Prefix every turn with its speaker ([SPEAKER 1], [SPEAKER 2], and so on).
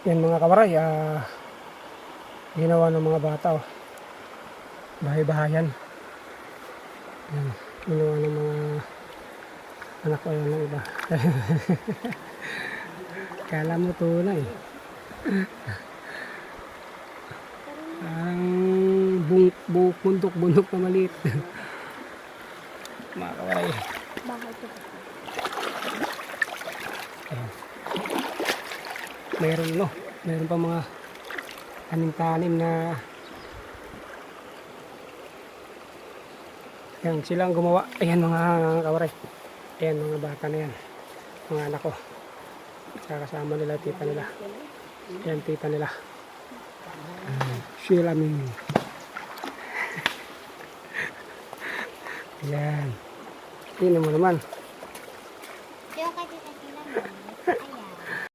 [SPEAKER 1] Yan mga kawaray, ginawa ng mga bata, oh. Bahay-bahayan. Yan, ginawa ng mga anak ko yan ng iba. Kala mo tunay. Parang bundok na maliit. Mga kawaray. Mayroon pa mga tanim-tanim na yan silang gumawa. Ayan mga kawaray. Ayan mga bata na yan. Mga anak ko. Kasama nila tita nila. Ayan tita nila. Sheila Ming. Ayan. Tingnan mo naman.